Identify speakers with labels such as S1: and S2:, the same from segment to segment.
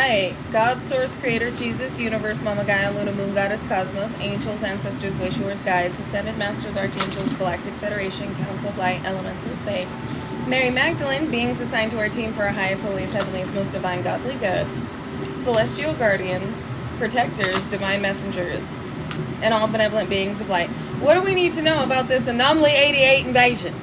S1: light. God, source, creator, Jesus, universe, Mama Gaia, Luna, Moon, Goddess, Cosmos, angels, ancestors, wishers, guides, ascended masters, archangels, galactic federation, council of light, elementals, fae, Mary Magdalene, beings assigned to our team for our highest, holiest, heavenliest, most divine, godly good, celestial guardians, protectors, divine messengers, and all benevolent beings of light. What do we need to know about this Anomaly 88 invasion?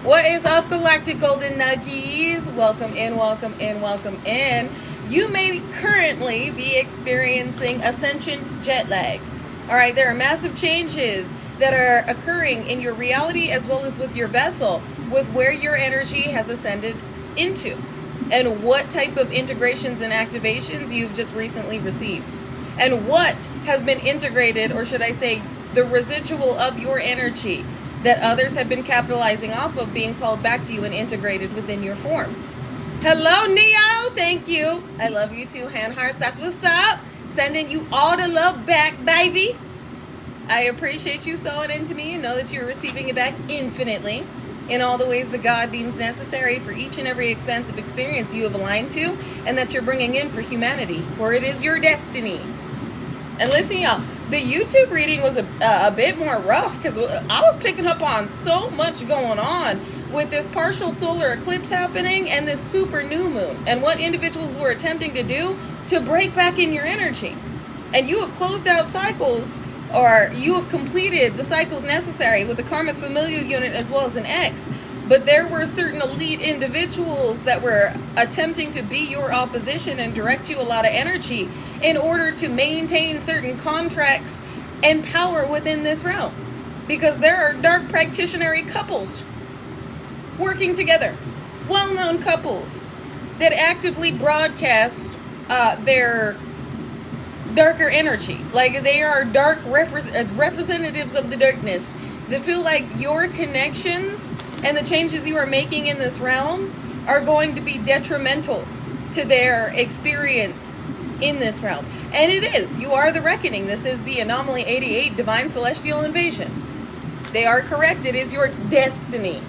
S1: What is up, galactic golden nuggies? Welcome in, welcome in, welcome in. You may currently be experiencing ascension jet lag. All right, there are massive changes that are occurring in your reality as well as with your vessel, with where your energy has ascended into, and what type of integrations and activations you've just recently received, and what has been integrated, or should I say, the residual of your energy that others have been capitalizing off of being called back to you and integrated within your form. Hello, Neo. Thank you. I love you too, hand hearts. That's what's up. Sending you all the love back, baby. I appreciate you sewing into me and know that you're receiving it back infinitely in all the ways that God deems necessary for each and every expansive experience you have aligned to and that you're bringing in for humanity, for it is your destiny. And listen, y'all, the YouTube reading was a bit more rough because I was picking up on so much going on with this partial solar eclipse happening and this super new moon and what individuals were attempting to do to break back in your energy. And you have closed out cycles, or you have completed the cycles necessary with the karmic familial unit as well as an X. But there were certain elite individuals that were attempting to be your opposition and direct you a lot of energy in order to maintain certain contracts and power within this realm. Because there are dark practitioner couples working together, well-known couples that actively broadcast their darker energy. Like they are dark representatives of the darkness that feel like your connections and the changes you are making in this realm are going to be detrimental to their experience in this realm. And it is. You are the reckoning. This is the Anomaly 88 Divine Celestial Invasion. They are correct. It is your destiny.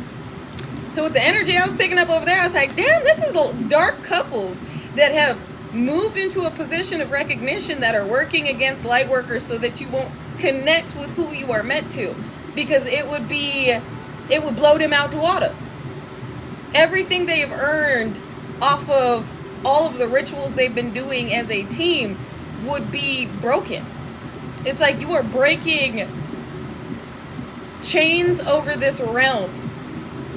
S1: So with the energy I was picking up over there, I was like, damn, this is the dark couples that have moved into a position of recognition that are working against light workers so that you won't connect with who you are meant to. Because it would blow them out to water. Everything they have earned off of all of the rituals they've been doing as a team would be broken. It's like you are breaking chains over this realm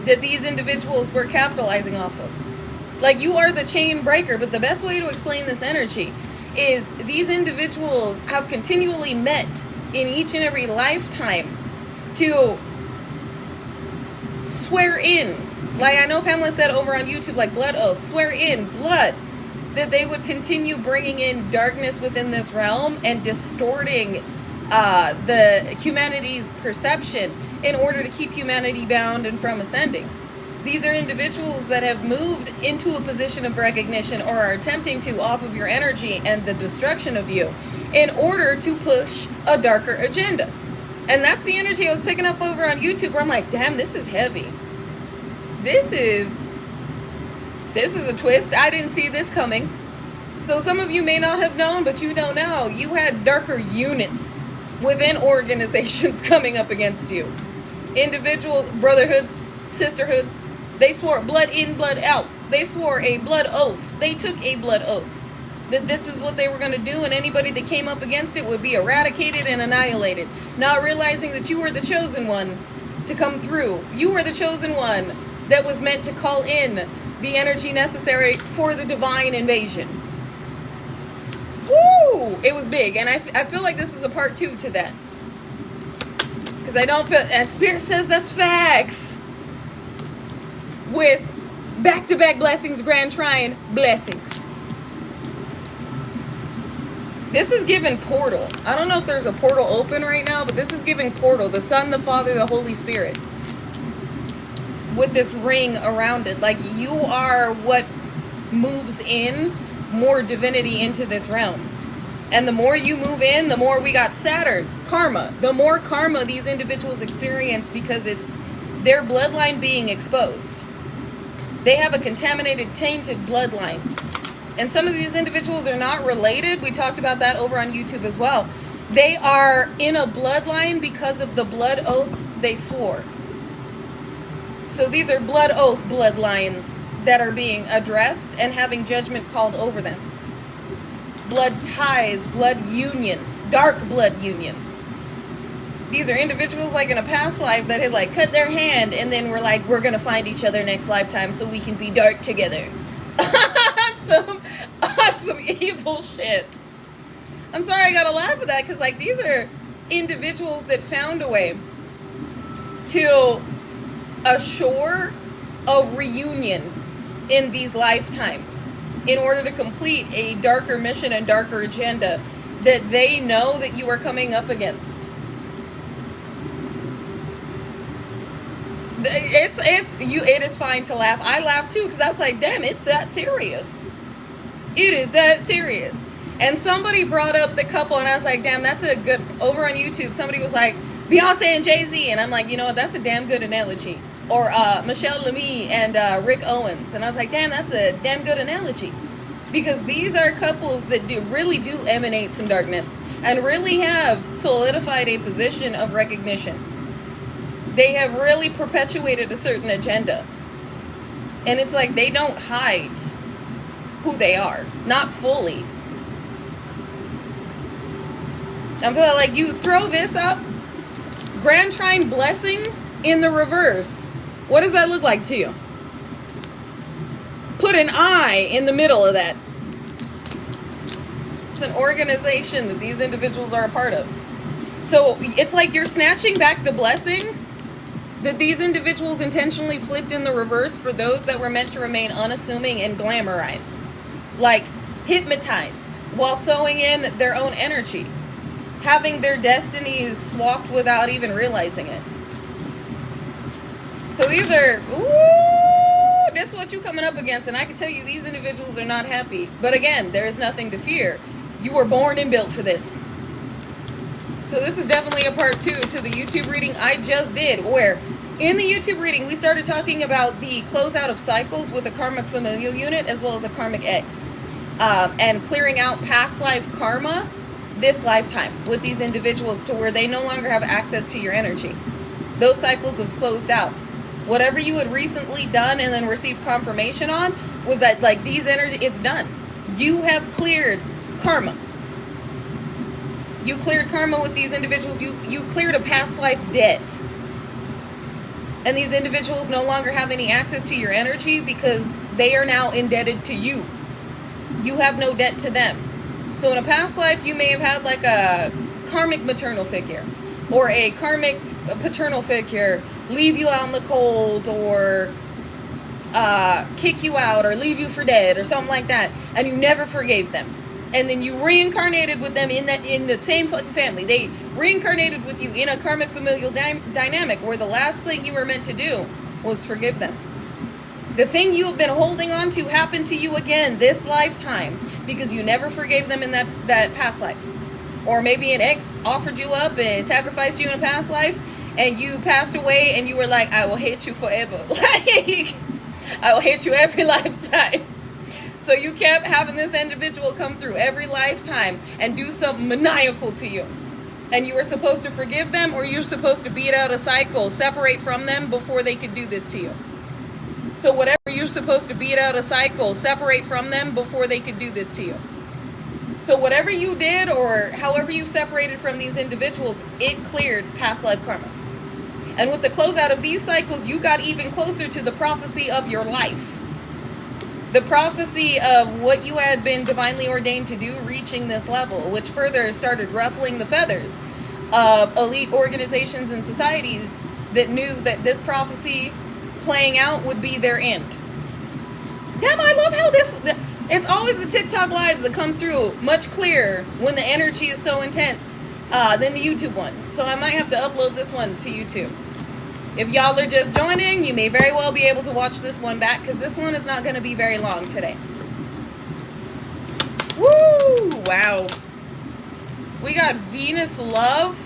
S1: that these individuals were capitalizing off of. Like you are the chain breaker, but the best way to explain this energy is these individuals have continually met in each and every lifetime to swear in, like I know Pamela said over on YouTube, like blood oath, swear in blood, that they would continue bringing in darkness within this realm and distorting the humanity's perception in order to keep humanity bound and from ascending. These are individuals that have moved into a position of recognition or are attempting to off of your energy and the destruction of you in order to push a darker agenda. And that's the energy I was picking up over on YouTube where I'm like, damn, this is heavy. This is a twist. I didn't see this coming. So some of you may not have known, but you don't know. You had darker units within organizations coming up against you. Individuals, brotherhoods, sisterhoods, they swore blood in, blood out. They swore a blood oath. They took a blood oath that this is what they were going to do, and anybody that came up against it would be eradicated and annihilated. Not realizing that you were the chosen one to come through. You were the chosen one that was meant to call in the energy necessary for the divine invasion. Woo! It was big, and I feel like this is a part 2 to that. Because I don't feel, and Spirit says that's facts. With back-to-back blessings, Grand Trine blessings. This is giving portal. I don't know if there's a portal open right now, but this is giving portal. The Son, the Father, the Holy Spirit. With this ring around it. Like you are what moves in more divinity into this realm. And the more you move in, the more we got Saturn. Karma. The more karma these individuals experience because it's their bloodline being exposed. They have a contaminated, tainted bloodline. And some of these individuals are not related. We talked about that over on YouTube as well. They are in a bloodline because of the blood oath they swore. So these are blood oath bloodlines that are being addressed and having judgment called over them. Blood ties, blood unions, dark blood unions. These are individuals like in a past life that had like cut their hand and then were like, we're gonna find each other next lifetime so we can be dark together. Some awesome evil shit. I'm sorry I gotta laugh at that because like these are individuals that found a way to assure a reunion in these lifetimes in order to complete a darker mission and darker agenda that they know that you are coming up against. It is fine to laugh. I laugh too because I was like, damn, it's that serious. It is that serious. And somebody brought up the couple and I was like, damn, that's a good, over on YouTube, somebody was like, Beyonce and Jay-Z. And I'm like, you know what, that's a damn good analogy. Or Michelle Lemie and Rick Owens. And I was like, damn, that's a damn good analogy. Because these are couples that really do emanate some darkness and really have solidified a position of recognition. They have really perpetuated a certain agenda. And it's like they don't hide who they are. Not fully. I feel like you throw this up, Grand Trine blessings in the reverse. What does that look like to you? Put an I in the middle of that. It's an organization that these individuals are a part of. So it's like you're snatching back the blessings that these individuals intentionally flipped in the reverse for those that were meant to remain unassuming and glamorized. Like hypnotized while sewing in their own energy. Having their destinies swapped without even realizing it. So these are, this is what you're coming up against. And I can tell you these individuals are not happy. But again, there is nothing to fear. You were born and built for this. So this is definitely a part 2 to the YouTube reading I just did, where in the YouTube reading we started talking about the closeout of cycles with a karmic familial unit as well as a karmic ex, and clearing out past life karma this lifetime with these individuals to where they no longer have access to your energy. Those cycles have closed out. Whatever you had recently done and then received confirmation on was that like these energy, it's done. You have cleared karma. You cleared karma with these individuals. You cleared a past life debt. And these individuals no longer have any access to your energy because they are now indebted to you. You have no debt to them. So in a past life, you may have had like a karmic maternal figure or a karmic paternal figure leave you out in the cold or kick you out or leave you for dead or something like that. And you never forgave them. And then you reincarnated with them in the same fucking family. They reincarnated with you in a karmic familial dynamic where the last thing you were meant to do was forgive them. The thing you have been holding on to happened to you again this lifetime because you never forgave them in that past life. Or maybe an ex offered you up and sacrificed you in a past life and you passed away and you were like, I will hate you forever. Like, I will hate you every lifetime. So you kept having this individual come through every lifetime and do something maniacal to you. And you were supposed to forgive them or you're supposed to beat out a cycle, separate from them before they could do this to you. So whatever you're supposed to beat out a cycle, separate from them before they could do this to you. So whatever you did or however you separated from these individuals, it cleared past life karma. And with the closeout of these cycles, you got even closer to the prophecy of your life. The prophecy of what you had been divinely ordained to do reaching this level, which further started ruffling the feathers of elite organizations and societies that knew that this prophecy playing out would be their end. Damn, I love how it's always the TikTok lives that come through much clearer when the energy is so intense than the YouTube one. So I might have to upload this one to YouTube. If y'all are just joining, you may very well be able to watch this one back because this one is not going to be very long today. Woo! Wow. We got Venus Love.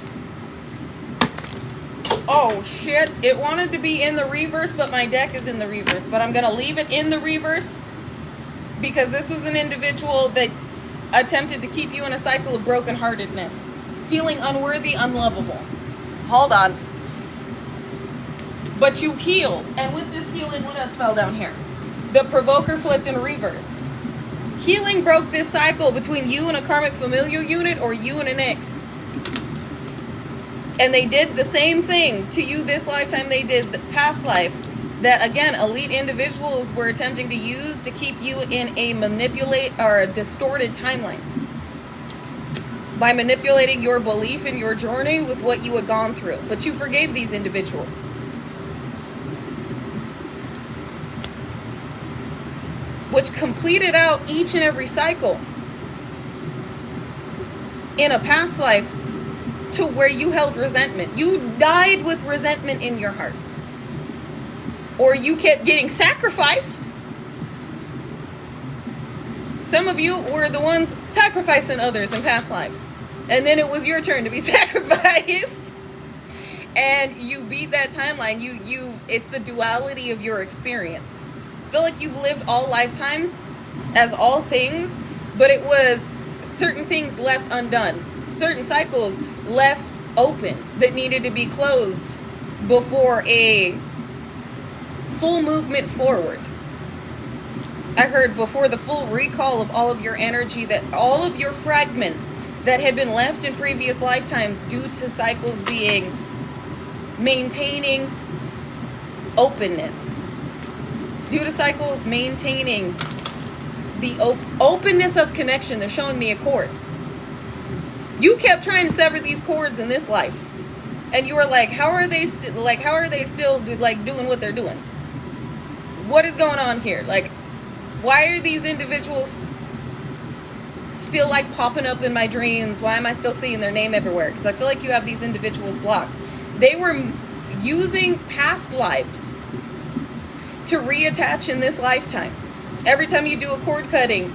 S1: Oh, shit. It wanted to be in the reverse, but my deck is in the reverse. But I'm going to leave it in the reverse Because this was an individual that attempted to keep you in a cycle of brokenheartedness, feeling unworthy, unlovable. Hold on. But you healed. And with this healing, what else fell down here? The provoker flipped in reverse. Healing broke this cycle between you and a karmic familial unit or you and an ex. And they did the same thing to you this lifetime they did the past life. That, again, elite individuals were attempting to use to keep you in a a distorted timeline. By manipulating your belief in your journey with what you had gone through. But you forgave these individuals. Which completed out each and every cycle in a past life to where you held resentment. You died with resentment in your heart. Or you kept getting sacrificed. Some of you were the ones sacrificing others in past lives. And then it was your turn to be sacrificed. And you beat that timeline. It's the duality of your experience. I feel like you've lived all lifetimes as all things, but it was certain things left undone. Certain cycles left open that needed to be closed before a full movement forward. I heard before the full recall of all of your energy, that all of your fragments that had been left in previous lifetimes due to cycles being maintaining openness, due to cycles maintaining the openness of connection. They're showing me a cord. You kept trying to sever these cords in this life, and you were like, how are they still doing what they're doing? What is going on here? Like, why are these individuals still like popping up in my dreams? Why am I still seeing their name everywhere? Because I feel like you have these individuals blocked. They were using past lives to reattach in this lifetime. Every time you do a cord cutting,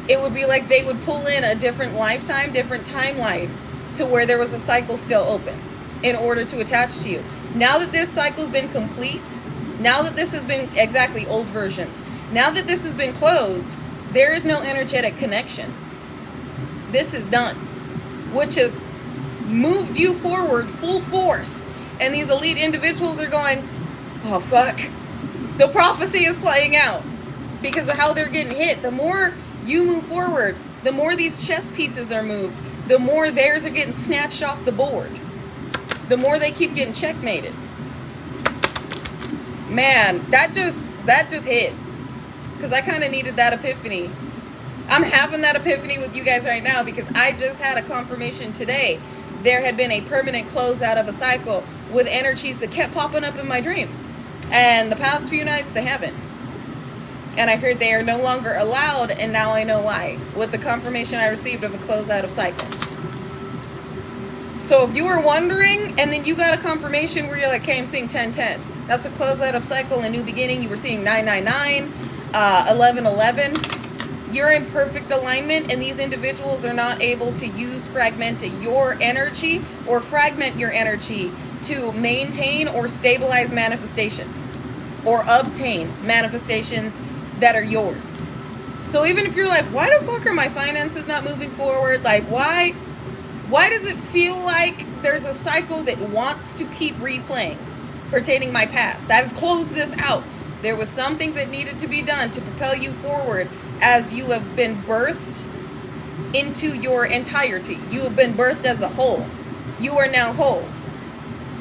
S1: it would be like they would pull in a different lifetime, different timeline to where there was a cycle still open in order to attach to you. Now that this cycle's been complete, now that this has been exactly old versions, now that this has been closed, there is no energetic connection. This is done, which has moved you forward full force. And these elite individuals are going, oh fuck, the prophecy is playing out because of how they're getting hit. The more you move forward, the more these chess pieces are moved, the more theirs are getting snatched off the board, the more they keep getting checkmated. Man, that just hit, because I kind of needed that epiphany. I'm having that epiphany with you guys right now because I just had a confirmation today. There had been a permanent closeout of a cycle with energies that kept popping up in my dreams. And the past few nights, they haven't. And I heard they are no longer allowed, and now I know why, with the confirmation I received of a closeout of cycle. So if you were wondering, and then you got a confirmation where you're like, okay, I'm seeing 1010. That's a closeout of cycle, a new beginning. You were seeing 999, 1111. You're in perfect alignment, and these individuals are not able to use your energy or fragment your energy to maintain or stabilize manifestations or obtain manifestations that are yours. So even if you're like, why the fuck are my finances not moving forward? Like, why does it feel like there's a cycle that wants to keep replaying pertaining my past? I've closed this out. There was something that needed to be done to propel you forward as you have been birthed into your entirety. You have been birthed as a whole. You are now whole.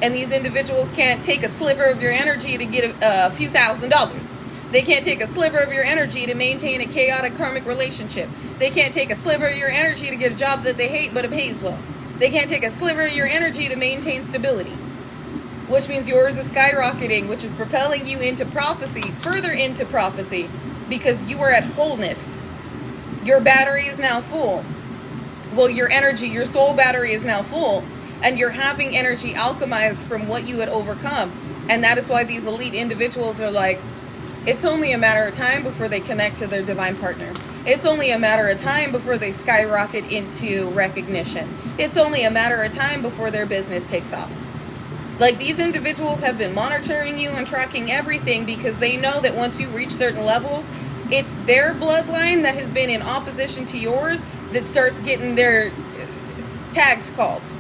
S1: And these individuals can't take a sliver of your energy to get a few $1,000s. They can't take a sliver of your energy to maintain a chaotic karmic relationship. They can't take a sliver of your energy to get a job that they hate but it pays well. They can't take a sliver of your energy to maintain stability, which means yours is skyrocketing, which is propelling you into prophecy, further into prophecy, because you are at wholeness. Your battery is now full. Well, your energy, your soul battery is now full, and you're having energy alchemized from what you had overcome. And that is why these elite individuals are like, it's only a matter of time before they connect to their divine partner. It's only a matter of time before they skyrocket into recognition. It's only a matter of time before their business takes off. Like, these individuals have been monitoring you and tracking everything because they know that once you reach certain levels, It's their bloodline that has been in opposition to yours that starts getting their tags called.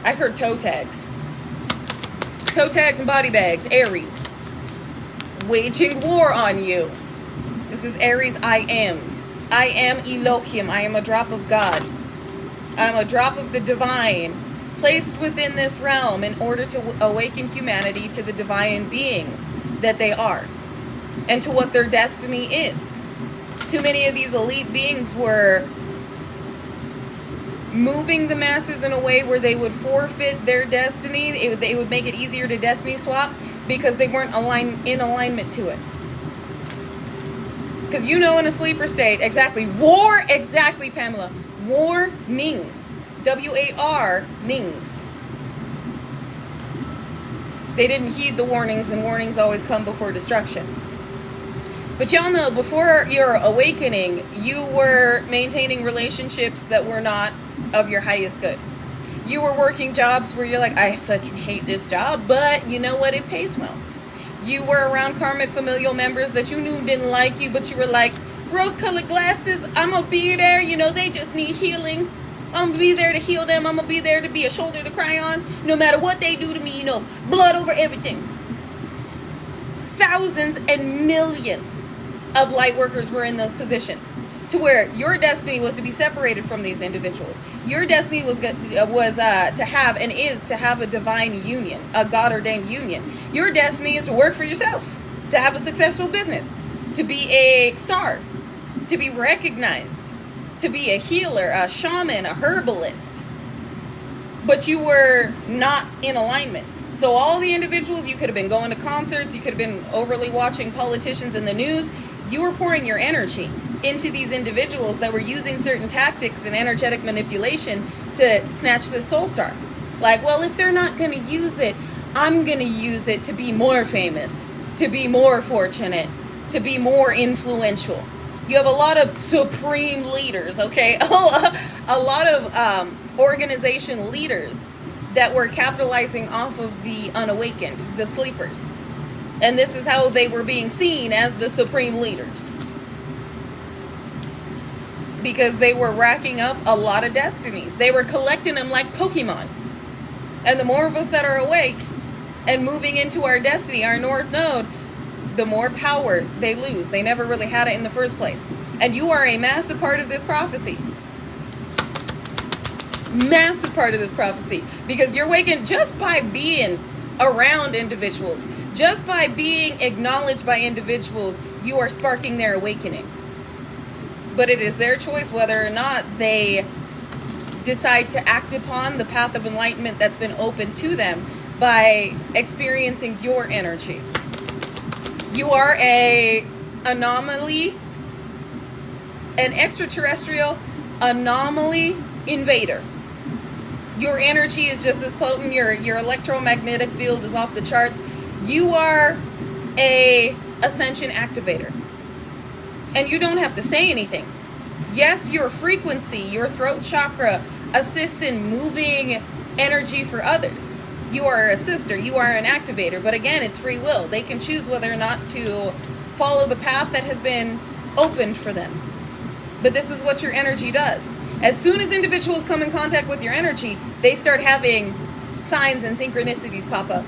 S1: I heard toe tags. Toe tags and body bags. Aries. Waging war on you. This is Aries. I am Elohim. I am a drop of God. I am a drop of the divine, placed within this realm in order to awaken humanity to the divine beings that they are, and to what their destiny is. Too many of these elite beings were moving the masses in a way where they would forfeit their destiny. They would make it easier to destiny swap because they weren't in alignment to it. Because in a sleeper state, exactly, war, exactly, Pamela, warnings, W-A-R-nings. They didn't heed the warnings, and warnings always come before destruction. But y'all know, before your awakening, you were maintaining relationships that were not of your highest good. You were working jobs where you're like, I fucking hate this job, but you know what, it pays well. You were around karmic familial members that you knew didn't like you, but you were like, rose-colored glasses, I'm gonna be there, they just need healing. I'm gonna be there to heal them. I'm gonna be there to be a shoulder to cry on, no matter what they do to me, blood over everything. Thousands and millions of light workers were in those positions, to where your destiny was to be separated from these individuals. Your destiny was to have and is to have a divine union, a God-ordained union. Your destiny is to work for yourself, to have a successful business, to be a star, to be recognized, to be a healer, a shaman, a herbalist. But you were not in alignment. So all the individuals, you could have been going to concerts, you could have been overly watching politicians in the news. You were pouring your energy into these individuals that were using certain tactics and energetic manipulation to snatch the soul star. Like, well, if they're not going to use it, I'm going to use it to be more famous, to be more fortunate, to be more influential. You have a lot of supreme leaders, okay? A lot of organization leaders that were capitalizing off of the unawakened, the sleepers. And this is how they were being seen as the supreme leaders. Because they were racking up a lot of destinies. They were collecting them like Pokemon. And the more of us that are awake and moving into our destiny, our North Node, the more power they lose. They never really had it in the first place. And you are a massive part of this prophecy. Massive part of this prophecy. Because you're awakened just by being around individuals. Just by being acknowledged by individuals, you are sparking their awakening. But it is their choice whether or not they decide to act upon the path of enlightenment that's been opened to them by experiencing your energy. You are an anomaly, an extraterrestrial anomaly invader. Your energy is just as potent. Your electromagnetic field is off the charts. You are a ascension activator. And you don't have to say anything. Yes, your frequency, your throat chakra assists in moving energy for others. You are a sister, you are an activator, but again, it's free will. They can choose whether or not to follow the path that has been opened for them. But this is what your energy does. As soon as individuals come in contact with your energy, they start having signs and synchronicities pop up.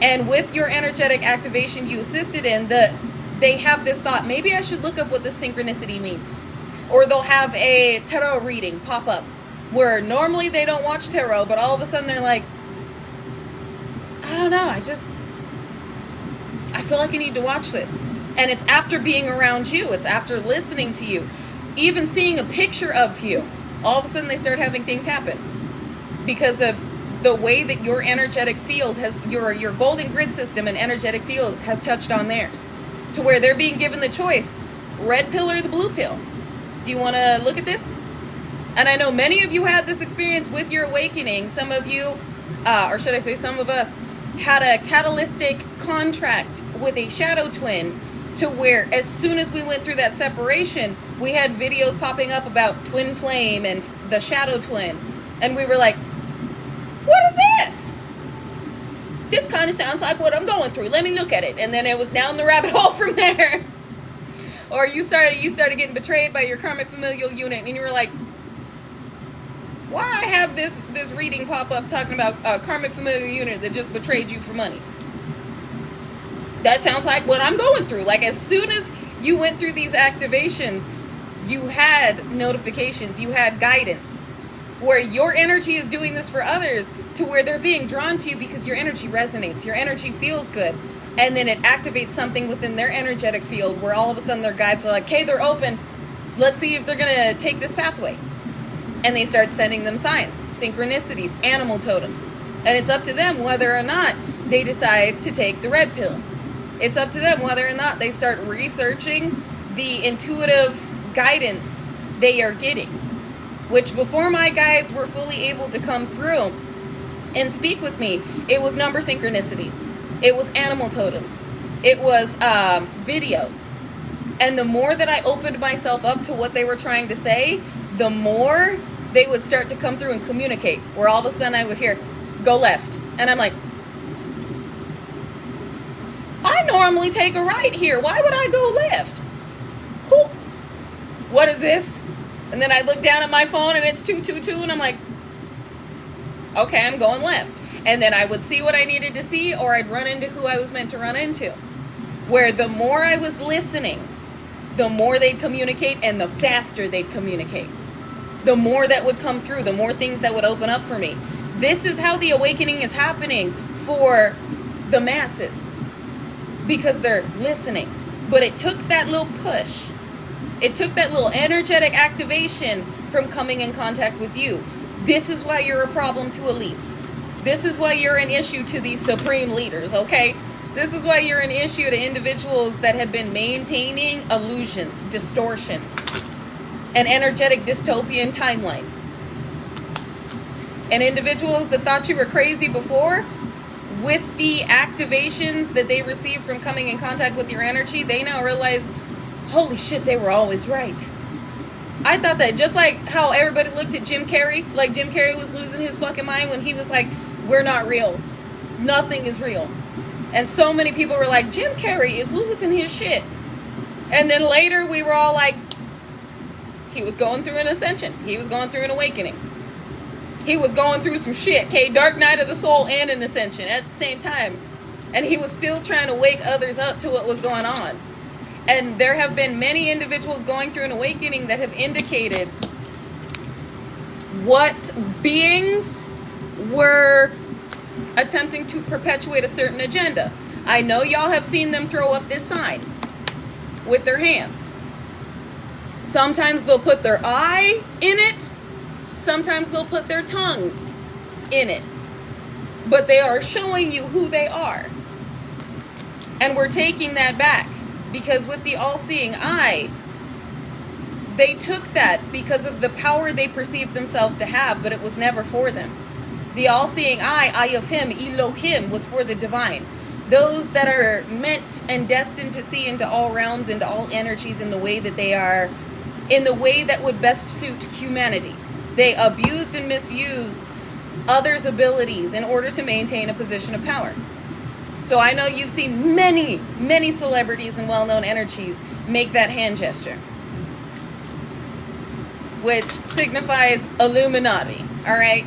S1: And with your energetic activation you assisted in, they have this thought, maybe I should look up what this synchronicity means. Or they'll have a tarot reading pop up, where normally they don't watch tarot, but all of a sudden they're like, I don't know, I feel like I need to watch this. And it's after being around you, it's after listening to you, even seeing a picture of you. All of a sudden they start having things happen because of the way that your energetic field has, your golden grid system and energetic field has touched on theirs, to where they're being given the choice, red pill or the blue pill. Do you want to look at this? And I know many of you had this experience with your awakening. Some of you, or should I say some of us, had a catalytic contract with a shadow twin, to where as soon as we went through that separation, we had videos popping up about twin flame and the shadow twin. And we were like, what is this? This kind of sounds like what I'm going through. Let me look at it. And then it was down the rabbit hole from there. Or you started getting betrayed by your karmic familial unit, and you were like, why I have this reading pop up talking about a karmic familial unit that just betrayed you for money? That sounds like what I'm going through. Like, as soon as you went through these activations, you had notifications, you had guidance, where your energy is doing this for others, to where they're being drawn to you because your energy resonates, your energy feels good, and then it activates something within their energetic field where all of a sudden their guides are like, hey, they're open, let's see if they're gonna take this pathway. And they start sending them signs, synchronicities, animal totems. And it's up to them whether or not they decide to take the red pill. It's up to them whether or not they start researching the intuitive guidance they are getting. Which, before my guides were fully able to come through and speak with me, it was number synchronicities. It was animal totems. It was videos. And the more that I opened myself up to what they were trying to say, the more they would start to come through and communicate. Where all of a sudden I would hear, go left. And I'm like, I normally take a right here. Why would I go left? Who? What is this? And then I look down at my phone and it's 222 and I'm like, okay, I'm going left. And then I would see what I needed to see, or I'd run into who I was meant to run into. Where the more I was listening, the more they'd communicate and the faster they'd communicate. The more that would come through, the more things that would open up for me. This is how the awakening is happening for the masses, because they're listening. But it took that little push. It took that little energetic activation from coming in contact with you. This is why you're a problem to elites. This is why you're an issue to these supreme leaders, okay? This is why you're an issue to individuals that had been maintaining illusions, distortion, an energetic dystopian timeline. And individuals that thought you were crazy before, with the activations that they received from coming in contact with your energy, they now realize, holy shit, they were always right. I thought that, just like how everybody looked at Jim Carrey, like Jim Carrey was losing his fucking mind when he was like, we're not real. Nothing is real. And so many people were like, Jim Carrey is losing his shit. And then later we were all like, he was going through an ascension. He was going through an awakening. He was going through some shit, okay? Dark night of the soul and an ascension at the same time. And he was still trying to wake others up to what was going on. And there have been many individuals going through an awakening that have indicated what beings were attempting to perpetuate a certain agenda. I know y'all have seen them throw up this sign with their hands. Sometimes they'll put their eye in it. Sometimes they'll put their tongue in it. But they are showing you who they are. And we're taking that back. Because with the all-seeing eye, they took that because of the power they perceived themselves to have, but it was never for them. The all-seeing eye of him, Elohim, was for the divine. Those that are meant and destined to see into all realms, into all energies in the way that they are, in the way that would best suit humanity. They abused and misused others' abilities in order to maintain a position of power. So I know you've seen many, many celebrities and well-known energies make that hand gesture, which signifies Illuminati, all right?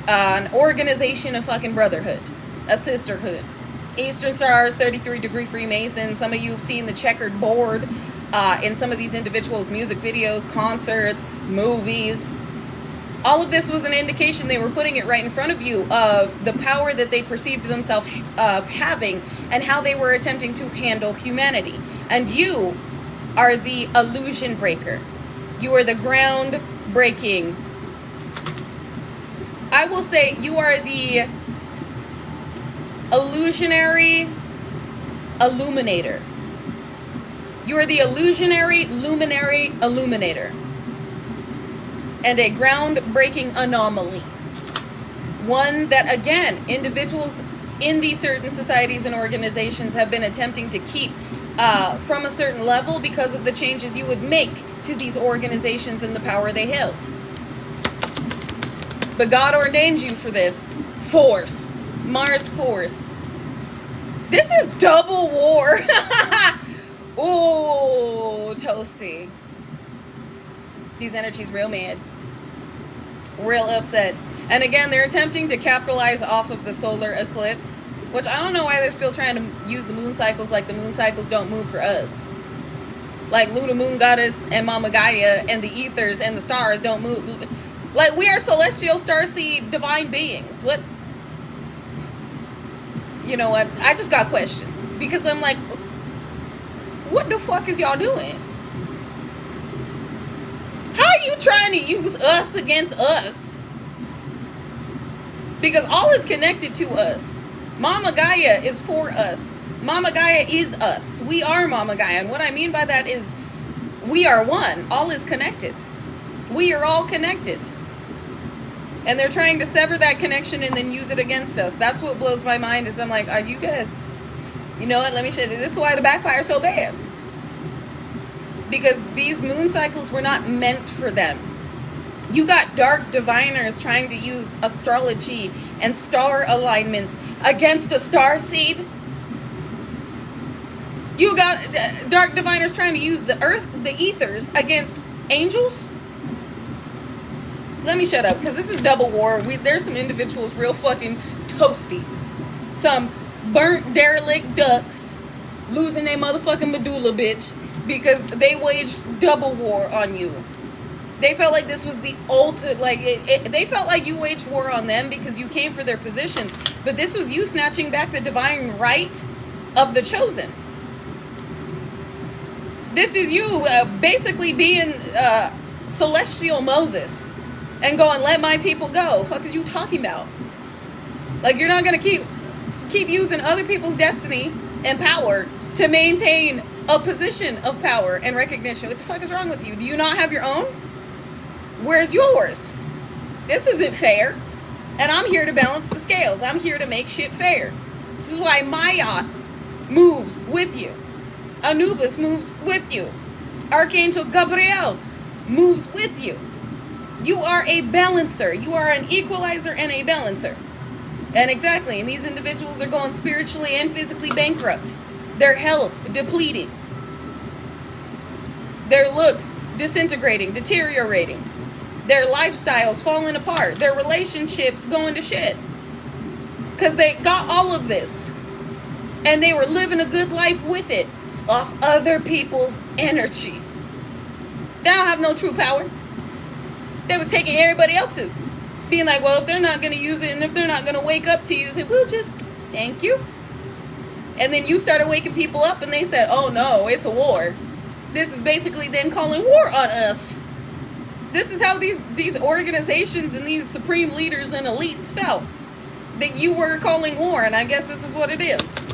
S1: An organization of fucking brotherhood, a sisterhood. Eastern Stars, 33-degree Freemasons. Some of you have seen the checkered board in some of these individuals' music videos, concerts, movies. All of this was an indication they were putting it right in front of you of the power that they perceived themselves of having and how they were attempting to handle humanity. And you are the illusion breaker. You are the ground breaking. I will say you are the illusionary illuminator. You are the illusionary luminary illuminator. And a groundbreaking anomaly. One that, again, individuals in these certain societies and organizations have been attempting to keep from a certain level because of the changes you would make to these organizations and the power they held. But God ordained you for this. Force. Mars force. This is double war. Ooh, toasty. These energies real mad. Real upset. And again, they're attempting to capitalize off of the solar eclipse, which I don't know why they're still trying to use the moon cycles like the moon cycles don't move for us. Like Luna Moon Goddess and Mama Gaia and the ethers and the stars don't move. Like, we are celestial starseed divine beings. What? You know what? I just got questions. Because I'm like, what the fuck is y'all doing? How are you trying to use us against us? Because all is connected to us. Mama Gaia is for us. Mama Gaia is us. We are Mama Gaia. And what I mean by that is we are one. All is connected. We are all connected. And they're trying to sever that connection and then use it against us. That's what blows my mind is I'm like, are you guys... You know what? Let me show you. This is why the backfire is so bad. Because these moon cycles were not meant for them. You got dark diviners trying to use astrology and star alignments against a star seed. You got dark diviners trying to use the earth, the ethers against angels. Let me shut up, because this is double war. There's some individuals real fucking toasty. Some burnt derelict ducks losing their motherfucking medulla, bitch, because they waged double war on you. They felt like this was the ultimate, like, they felt like you waged war on them because you came for their positions. But this was you snatching back the divine right of the chosen. This is you basically being celestial Moses and going, let my people go. Fuck is you talking about? Like, you're not going to keep using other people's destiny and power to maintain a position of power and recognition. What the fuck is wrong with you? Do you not have your own? Where's yours? This isn't fair. And I'm here to balance the scales. I'm here to make shit fair. This is why Maya moves with you. Anubis moves with you. Archangel Gabriel moves with you. You are a balancer. You are an equalizer and a balancer. And exactly, and these individuals are going spiritually and physically bankrupt. Their health depleting. Their looks disintegrating, deteriorating. Their lifestyles falling apart. Their relationships going to shit. Because they got all of this. And they were living a good life with it. Off other people's energy. They don't have no true power. They was taking everybody else's. Being like, well, if they're not going to use it and if they're not going to wake up to use it, we'll just, thank you. And then you started waking people up and they said, oh no, it's a war. This is basically then calling war on us. This is how these organizations and these supreme leaders and elites felt. That you were calling war, and I guess this is what it is.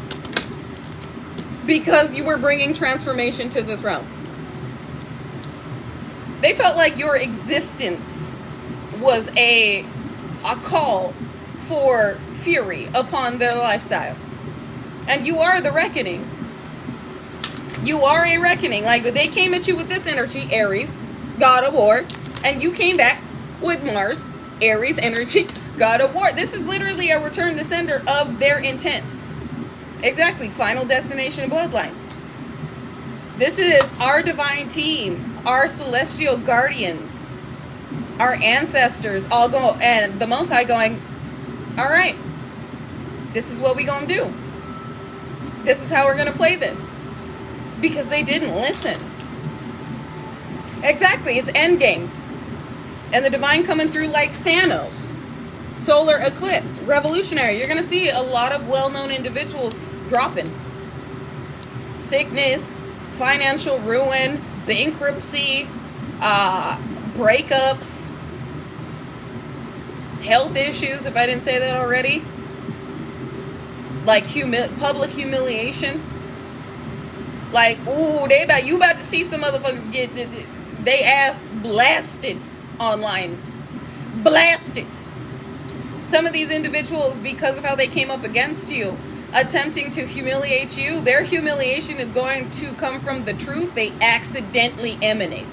S1: Because you were bringing transformation to this realm. They felt like your existence was a call for fury upon their lifestyle. And you are the reckoning. You are a reckoning. Like, they came at you with this energy, Aries, God of War, and you came back with Mars, Aries energy, God of War. This is literally a return to sender of their intent. Exactly. Final destination bloodline. This is our divine team, our celestial guardians, our ancestors all go, and the Most High going, all right, this is what we gonna do. This is how we're gonna play this. Because they didn't listen. Exactly. It's endgame. And the divine coming through like Thanos. Solar eclipse, revolutionary. You're going to see a lot of well-known individuals dropping. Sickness, financial ruin, bankruptcy, breakups, health issues, if I didn't say that already. Like public humiliation. Like, ooh, you about to see some motherfuckers get they ass blasted online. Blasted. Some of these individuals, because of how they came up against you, attempting to humiliate you, their humiliation is going to come from the truth they accidentally emanate.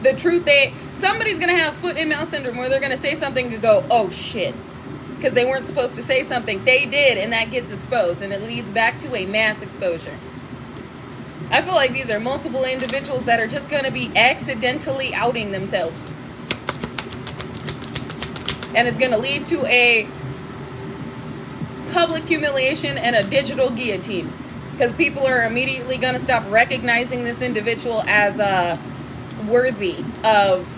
S1: The truth somebody's going to have foot and mouth syndrome where they're going to say something to go, oh shit. Because they weren't supposed to say something. They did, and that gets exposed, and it leads back to a mass exposure. I feel like these are multiple individuals that are just going to be accidentally outing themselves. And it's going to lead to a public humiliation and a digital guillotine. Because people are immediately going to stop recognizing this individual as worthy of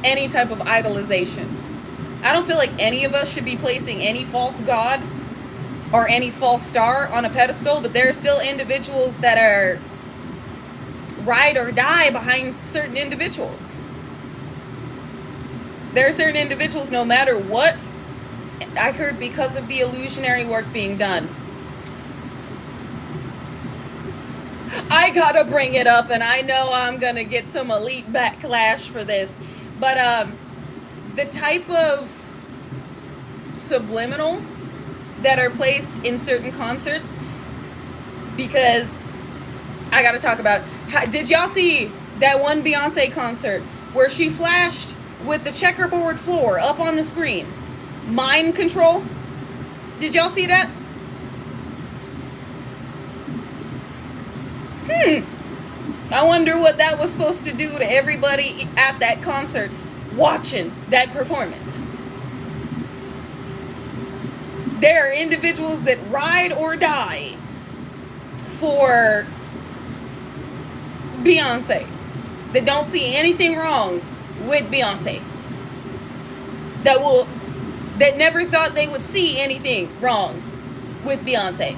S1: any type of idolization. I don't feel like any of us should be placing any false god or any false star on a pedestal, but there are still individuals that are ride or die behind certain individuals. There are certain individuals, no matter what, I heard because of the illusionary work being done. I gotta bring it up, and I know I'm gonna get some elite backlash for this, but the type of subliminals that are placed in certain concerts, because I gotta talk about, did y'all see that one Beyonce concert where she flashed with the checkerboard floor up on the screen? Mind control? Did y'all see that? I wonder what that was supposed to do to everybody at that concert watching that performance. There are individuals that ride or die for Beyonce, that don't see anything wrong with Beyonce, that never thought they would see anything wrong with Beyonce.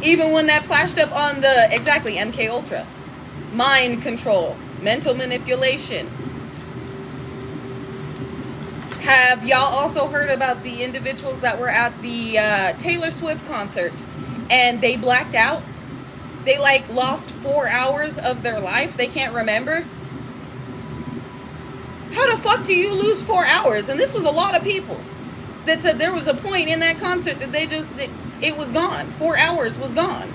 S1: Even when that flashed up on the, exactly, MK Ultra. Mind control, mental manipulation. Have y'all also heard about the individuals that were at the Taylor Swift concert and they blacked out? They lost 4 hours of their life. They can't remember. How the fuck do you lose 4 hours? And this was a lot of people that said there was a point in that concert that it was gone. 4 hours was gone.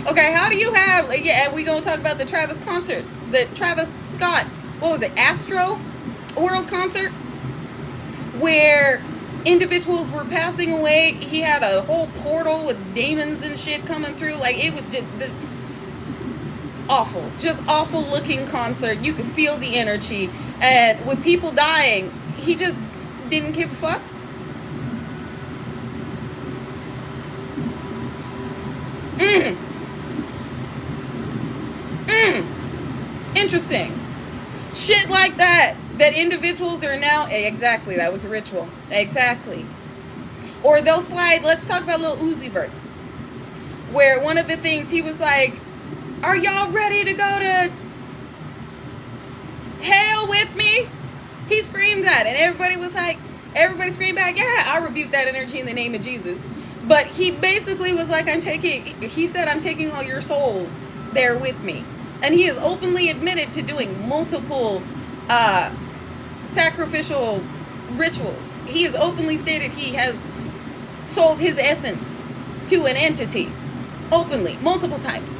S1: Okay, how do you have, and we gonna talk about the Travis concert, the Travis Scott, what was it, Astro World concert, where individuals were passing away. He had a whole portal with demons and shit coming through. It was just awful looking concert. You could feel the energy, and with people dying, he just didn't give a fuck. Interesting. Shit like that individuals are now, exactly, that was a ritual. Exactly. Or they'll slide, let's talk about Lil Uzi Vert, where one of the things he was like, are y'all ready to go to hell with me? He screamed that, and everybody screamed back, yeah, I rebuke that energy in the name of Jesus. But he basically was like, I'm taking all your souls there with me. And he has openly admitted to doing multiple sacrificial rituals. He has openly stated he has sold his essence to an entity. Openly, multiple times.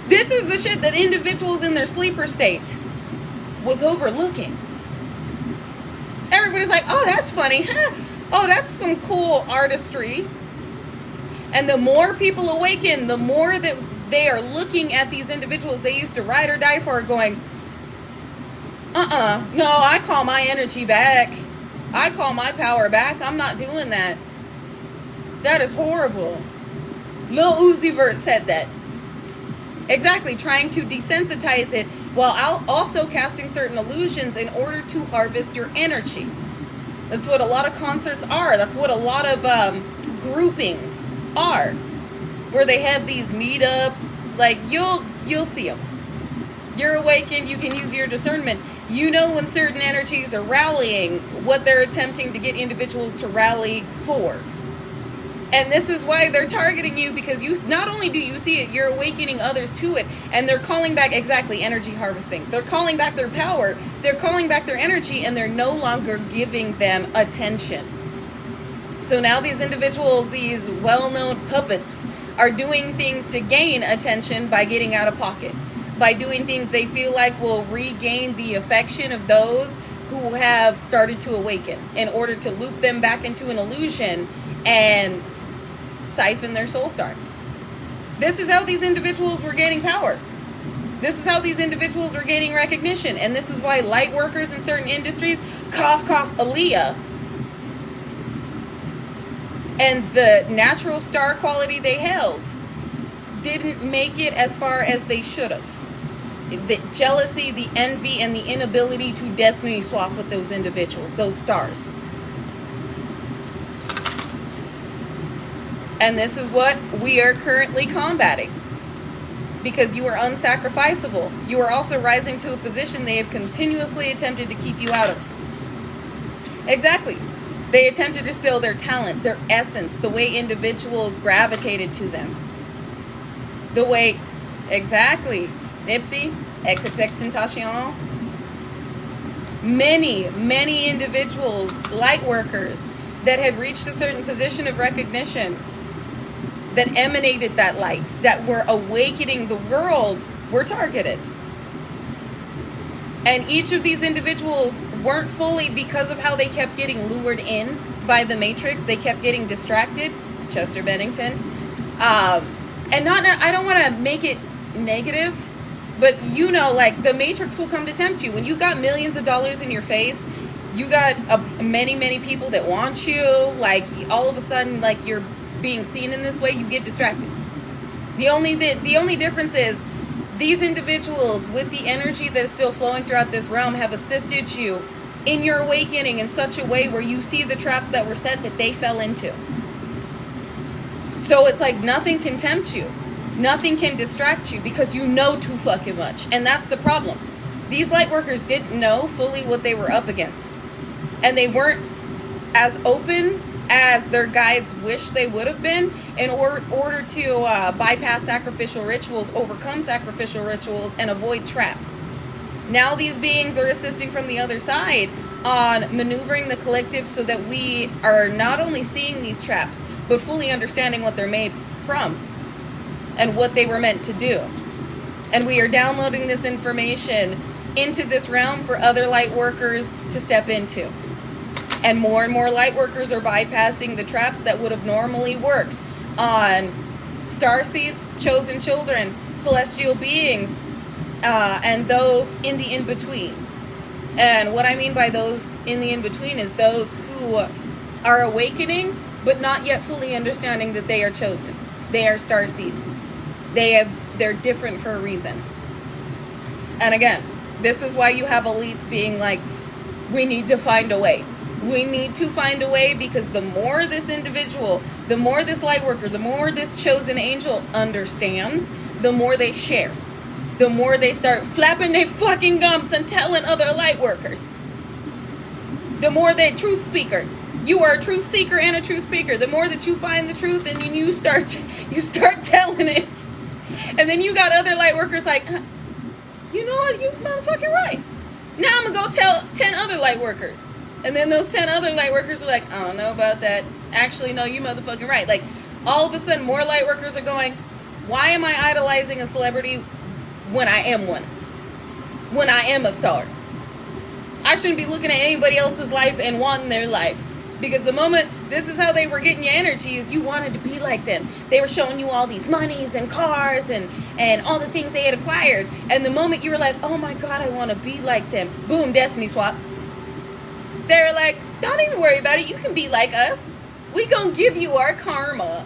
S1: This is the shit that individuals in their sleeper state was overlooking. Everybody's like, oh, that's funny. Oh, that's some cool artistry. And the more people awaken, the more that they are looking at these individuals they used to ride or die for, going, no, I call my energy back. I call my power back. I'm not doing that. That is horrible. Lil Uzi Vert said that. Exactly, trying to desensitize it while also casting certain illusions in order to harvest your energy. That's what a lot of concerts are. That's what a lot of groupings are, where they have these meetups. You'll see them. You're awakened. You can use your discernment. You know when certain energies are rallying, what they're attempting to get individuals to rally for. And this is why they're targeting you, because you not only do you see it, you're awakening others to it, and they're calling back, exactly, energy harvesting. They're calling back their power, they're calling back their energy, and they're no longer giving them attention. So now these individuals, these well-known puppets, are doing things to gain attention by getting out of pocket, by doing things they feel like will regain the affection of those who have started to awaken in order to loop them back into an illusion and siphon their soul star. This is how these individuals were gaining power. This is how these individuals were gaining recognition. And this is why light workers in certain industries, cough, cough, Aaliyah, and the natural star quality they held didn't make it as far as they should have. The jealousy, the envy, and the inability to destiny swap with those individuals, those stars. And this is what we are currently combating. Because you are unsacrificable. You are also rising to a position they have continuously attempted to keep you out of. Exactly. They attempted to steal their talent, their essence, the way individuals gravitated to them. The way, exactly, Nipsey, XXXTentacion. Many individuals, light workers, that had reached a certain position of recognition, that emanated that light, that were awakening the world, were targeted. And each of these individuals weren't fully, because of how they kept getting lured in by the Matrix, they kept getting distracted. Chester Bennington. And I don't want to make it negative, but you know, like, the Matrix will come to tempt you. When you got millions of dollars in your face, you got many people that want you, like, all of a sudden, like, you're being seen in this way, you get distracted. The only difference is these individuals with the energy that is still flowing throughout this realm have assisted you in your awakening in such a way where you see the traps that were set that they fell into. So it's like nothing can tempt you. Nothing can distract you because you know too fucking much. And that's the problem. These light workers didn't know fully what they were up against. And they weren't as open as their guides wish they would have been in order to bypass sacrificial rituals, overcome sacrificial rituals, and avoid traps. Now these beings are assisting from the other side on maneuvering the collective so that we are not only seeing these traps, but fully understanding what they're made from and what they were meant to do. And we are downloading this information into this realm for other light workers to step into. And more light workers are bypassing the traps that would have normally worked on starseeds, chosen children, celestial beings, and those in the in-between. And what I mean by those in the in-between is those who are awakening, but not yet fully understanding that they are chosen. They are starseeds. They're different for a reason. And again, this is why you have elites being like, we need to find a way. We need to find a way, because the more this individual, the more this light worker, the more this chosen angel understands, the more they share. The more they start flapping their fucking gums and telling other light workers. The more they truth speaker. You are a truth seeker and a truth speaker. The more that you find the truth, and then you start telling it. And then you got other light workers like, you know what, you motherfucking right. Now I'm gonna go tell 10 other light workers. And then those 10 other light workers are like, I don't know about that. Actually, no, you motherfucking right. Like, all of a sudden, more light workers are going, why am I idolizing a celebrity when I am one? When I am a star? I shouldn't be looking at anybody else's life and wanting their life. Because the moment, this is how they were getting your energy, is you wanted to be like them. They were showing you all these monies and cars and all the things they had acquired. And the moment you were like, oh my God, I want to be like them. Boom, destiny swap. They're like, don't even worry about it. You can be like us. We gonna give you our karma.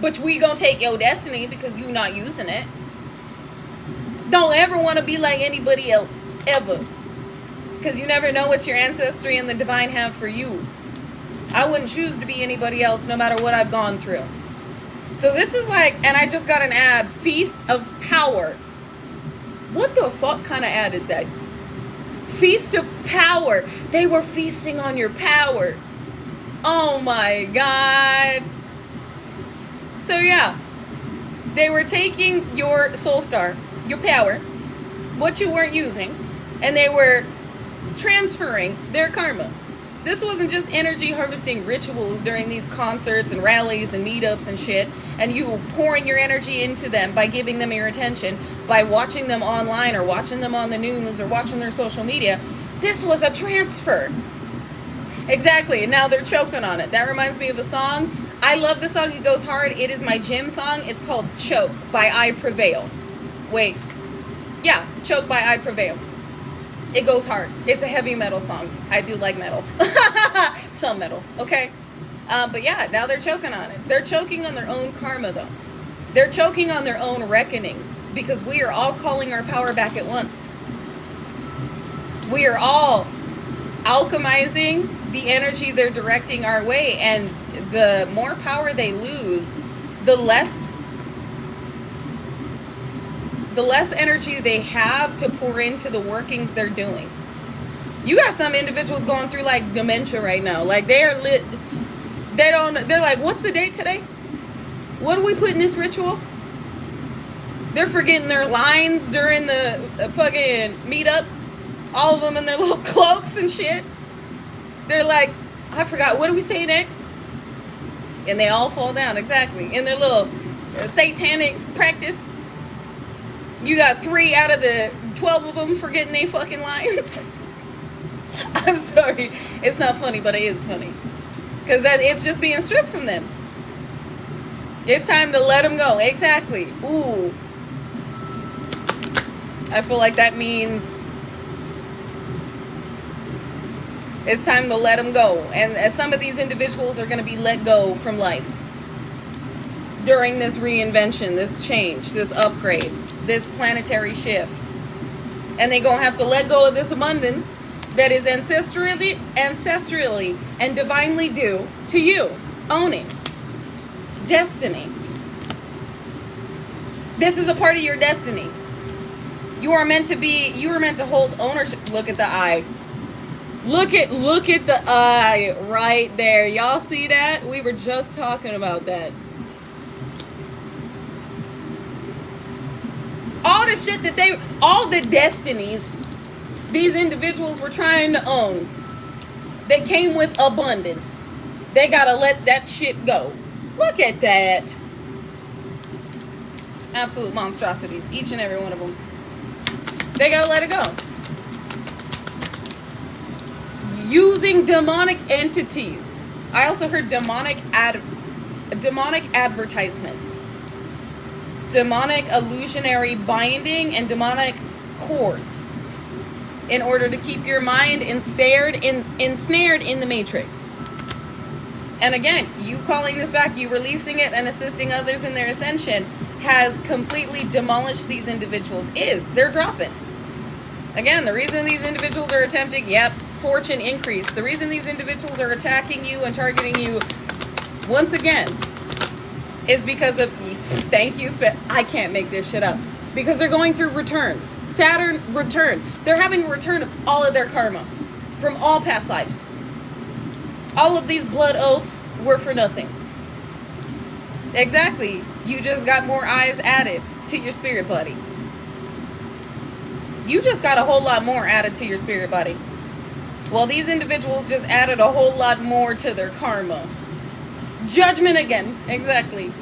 S1: But we gonna take your destiny because you not using it. Don't ever want to be like anybody else. Ever. Because you never know what your ancestry and the divine have for you. I wouldn't choose to be anybody else no matter what I've gone through. So this is like, and I just got an ad, Feast of Power. What the fuck kind of ad is that? Feast of Power. They were feasting on your power. Oh my God. So yeah, they were taking your soul star, your power, what you weren't using, and they were transferring their karma. This wasn't just energy harvesting rituals during these concerts and rallies and meetups and shit, and you pouring your energy into them by giving them your attention, by watching them online or watching them on the news or watching their social media. this was a transfer. Exactly, and now they're choking on it. That reminds me of a song. I love the song. It goes hard. It is my gym song. It's called Choke by I Prevail. Wait. Yeah, Choke by I Prevail. It goes hard. It's a heavy metal song. I do like metal. Some metal, okay? But yeah, now they're choking on it. They're choking on their own karma, though. They're choking on their own reckoning, because we are all calling our power back at once. We are all alchemizing the energy they're directing our way, and the more power they lose, the less energy they have to pour into the workings they're doing. You got some individuals going through like dementia right now. Like they're lit. They're like, what's the date today? What do we put in this ritual? They're forgetting their lines during the fucking meetup. All of them in their little cloaks and shit. They're like, I forgot, what do we say next? And they all fall down, exactly. In their little satanic practice. You got 3 out of the 12 of them forgetting their fucking lines. I'm sorry. It's not funny, but it is funny. Because it's just being stripped from them. It's time to let them go. Exactly. Ooh. I feel like that means it's time to let them go. And some of these individuals are going to be let go from life during this reinvention, this change, this upgrade, this planetary shift. And they're going to have to let go of this abundance that is ancestrally and divinely due to you. Owning. Destiny. This is a part of your destiny. You are meant to hold ownership. Look at the eye. Look at the eye right there. Y'all see that? We were just talking about that. All the shit all the destinies these individuals were trying to own that came with abundance. They gotta let that shit go. Look at that. Absolute monstrosities, each and every one of them. They gotta let it go. Using demonic entities. I also heard demonic advertisement. Demonic illusionary binding and demonic cords. In order to keep your mind ensnared in the matrix. And again, you calling this back, you releasing it and assisting others in their ascension has completely demolished these individuals. They're dropping. Again, the reason these individuals are attempting, fortune increase. The reason these individuals are attacking you and targeting you once again is because of, thank you, I can't make this shit up. Because they're going through returns. Saturn return. They're having a return of all of their karma from all past lives. All of these blood oaths were for nothing. Exactly. You just got more eyes added to your spirit body. You just got a whole lot more added to your spirit body. Well, these individuals just added a whole lot more to their karma. Judgment again. Exactly.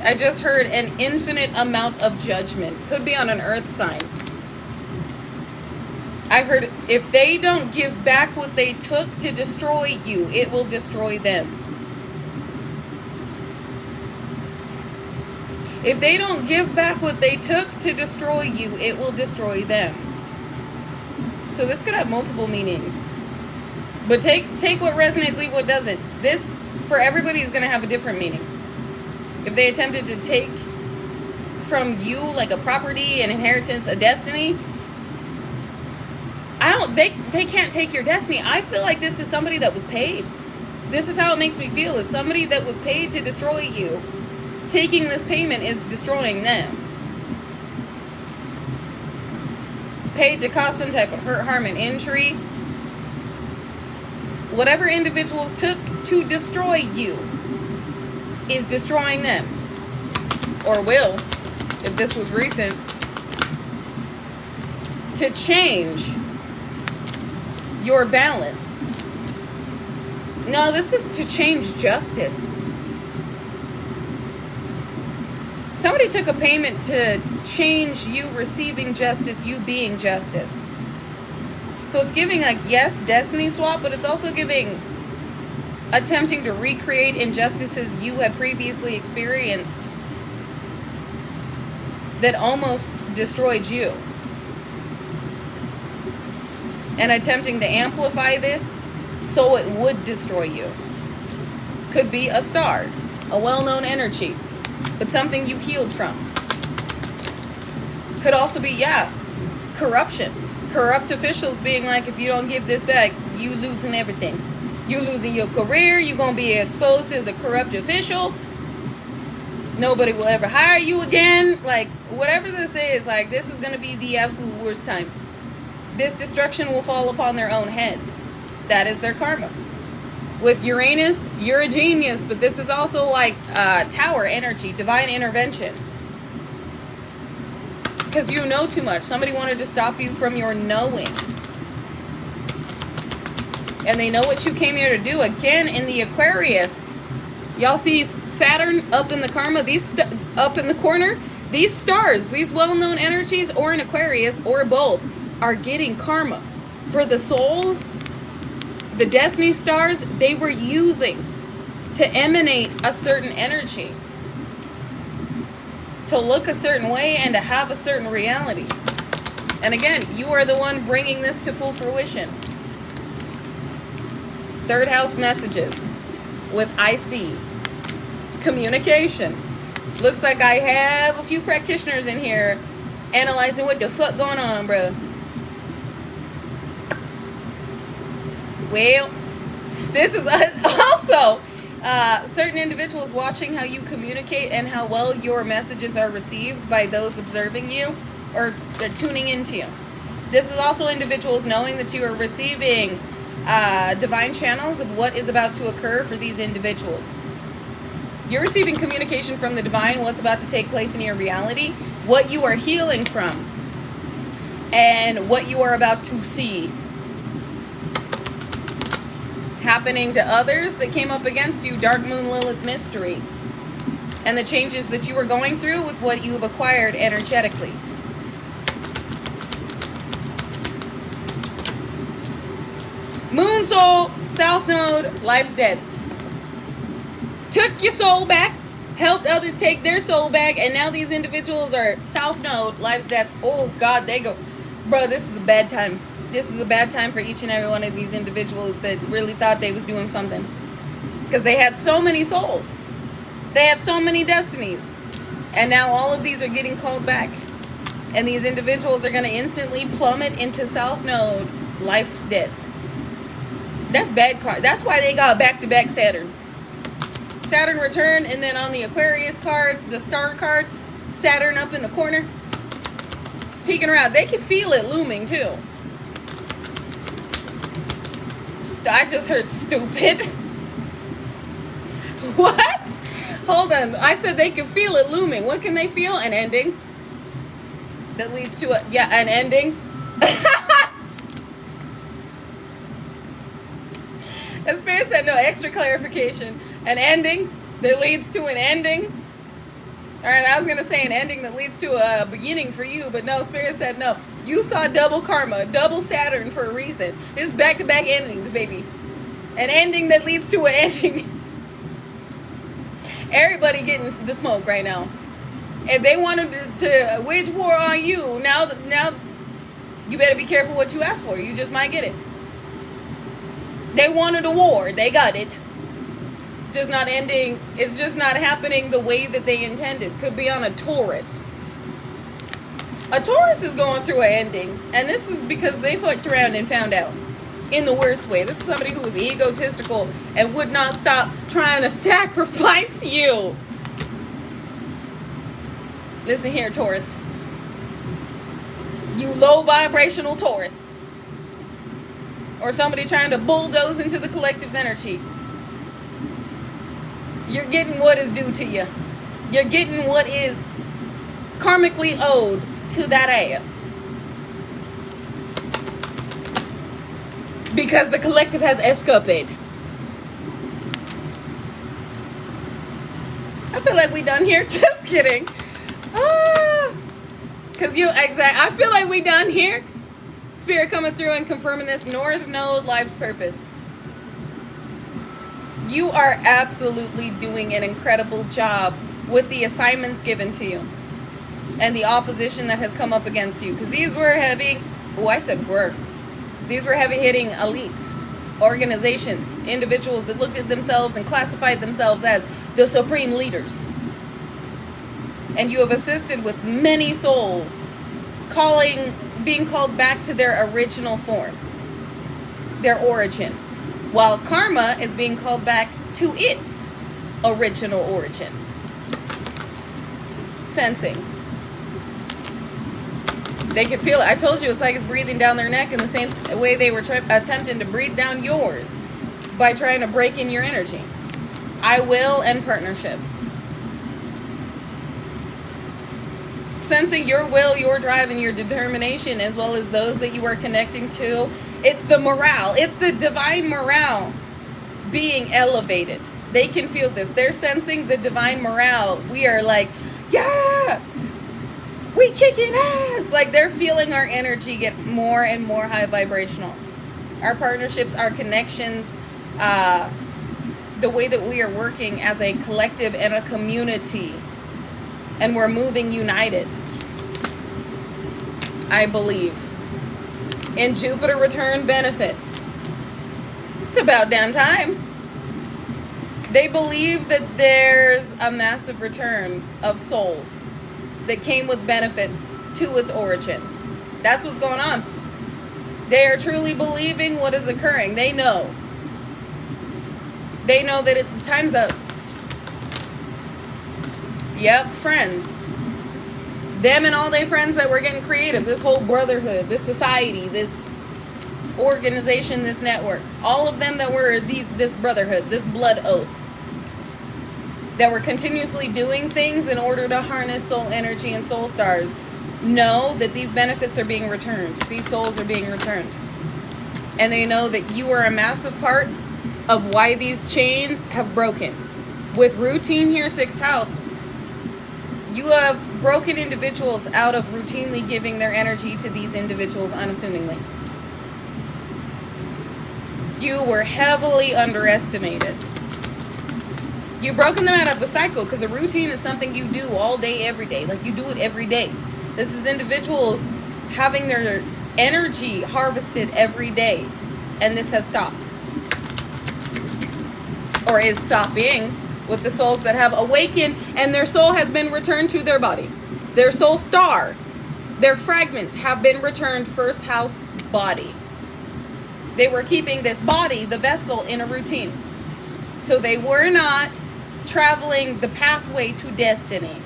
S1: I just heard an infinite amount of judgment. Could be on an earth sign. I heard if they don't give back what they took to destroy you, it will destroy them. If they don't give back what they took to destroy you, it will destroy them. So this could have multiple meanings. But take what resonates, leave what doesn't. This, for everybody, is going to have a different meaning. If they attempted to take from you like a property, an inheritance, a destiny, they can't take your destiny. I feel like this is somebody that was paid. This is how it makes me feel, is somebody that was paid to destroy you. Taking this payment is destroying them. Paid to cause some type of hurt, harm, and injury. Whatever individuals took to destroy you is destroying them. Or will, if this was recent. To change your balance. No, this is to change justice. Somebody took a payment to change you receiving justice, you being justice. So it's giving, like, yes, destiny swap, but it's also giving attempting to recreate injustices you had previously experienced that almost destroyed you. And attempting to amplify this so it would destroy you. Could be a star, a well-known energy, but something you healed from. Could also be, corruption. Corrupt officials being like, if you don't give this back, you losing everything. You losing your career, you're going to be exposed as a corrupt official. Nobody will ever hire you again. Like, whatever this is, like, this is going to be the absolute worst time. This destruction will fall upon their own heads. That is their karma. With Uranus, you're a genius, but this is also like tower energy, divine intervention. Because you know too much. Somebody wanted to stop you from your knowing. And they know what you came here to do. Again, in the Aquarius, y'all see Saturn up in the karma, up in the corner? These stars, these well-known energies, or in Aquarius, or both, are getting karma. For the souls, the destiny stars, they were using to emanate a certain energy. To look a certain way and to have a certain reality. And again, you are the one bringing this to full fruition. Third house messages with IC. Communication. Looks like I have a few practitioners in here analyzing what the fuck going on, bro. Well, this is also certain individuals watching how you communicate and how well your messages are received by those observing you or tuning into you. This is also individuals knowing that you are receiving divine channels of what is about to occur for these individuals. You're receiving communication from the divine, what's about to take place in your reality, what you are healing from, and what you are about to see happening to others that came up against you, Dark Moon Lilith mystery, and the changes that you were going through with what you have acquired energetically. Moon Soul, South Node, Life's Dead. Took your soul back, helped others take their soul back, and now these individuals are South Node, Life's Dead. Oh God, they go, bro, this is a bad time. This is a bad time for each and every one of these individuals that really thought they was doing something. Because they had so many souls. They had so many destinies. And now all of these are getting called back. And these individuals are going to instantly plummet into South Node, Life's Debts. That's bad card. That's why they got back-to-back Saturn. Saturn return, and then on the Aquarius card, the star card, Saturn up in the corner. Peeking around. They can feel it looming, too. I just heard stupid. What? Hold on. I said they can feel it looming. What can they feel? An ending. That leads to an ending. And Spirit said no, extra clarification. An ending that leads to an ending. Alright, I was going to say an ending that leads to a beginning for you, but no, Spirit said no. You saw double karma, double Saturn for a reason. This is back-to-back endings, baby. An ending that leads to an ending. Everybody getting the smoke right now. If they wanted to wage war on you, now you better be careful what you ask for. You just might get it. They wanted a war. They got it. It's just not ending. It's just not happening the way that they intended. Could be on a Taurus. A Taurus is going through an ending. And this is because they fucked around and found out. In the worst way. This is somebody who was egotistical and would not stop trying to sacrifice you. Listen here, Taurus. You low vibrational Taurus. Or somebody trying to bulldoze into the collective's energy. You're getting what is due to you. You're getting what is karmically owed to that ass. Because the collective has escaped. I feel like we done here. Just kidding. I feel like we done here. Spirit coming through and confirming this. North Node, life's purpose. You are absolutely doing an incredible job with the assignments given to you and the opposition that has come up against you. Because these were heavy, these were heavy hitting elites, organizations, individuals that looked at themselves and classified themselves as the supreme leaders. And you have assisted with many souls being called back to their original form, their origin, while karma is being called back to its original origin. Sensing. They can feel it. I told you, it's like it's breathing down their neck in the same way they were attempting to breathe down yours by trying to break in your energy. I will and partnerships. Sensing your will, your drive, and your determination, as well as those that you are connecting to. It's the morale. It's the divine morale being elevated. They can feel this. They're sensing the divine morale. We are like, yeah, we kicking ass. Like, they're feeling our energy get more and more high vibrational. Our partnerships, our connections, the way that we are working as a collective and a community. And we're moving united. I believe. In Jupiter return benefits. It's about damn time. They believe that there's a massive return of souls that came with benefits to its origin. That's what's going on. They are truly believing what is occurring. They know. They know that time's up. Yep, friends. Them and all their friends that were getting creative. This whole brotherhood, this society, this organization, this network. All of them that were this brotherhood, this blood oath. That were continuously doing things in order to harness soul energy and soul stars. Know that these benefits are being returned. These souls are being returned. And they know that you are a massive part of why these chains have broken. With routine here, 6th house. You have broken individuals out of routinely giving their energy to these individuals unassumingly. You were heavily underestimated. You've broken them out of a cycle, because a routine is something you do all day, every day. Like, you do it every day. This is individuals having their energy harvested every day. And this has stopped. Or is stopping. With the souls that have awakened and their soul has been returned to their body. Their soul star, their fragments have been returned 1st house body. They were keeping this body, the vessel, in a routine. So they were not traveling the pathway to destiny.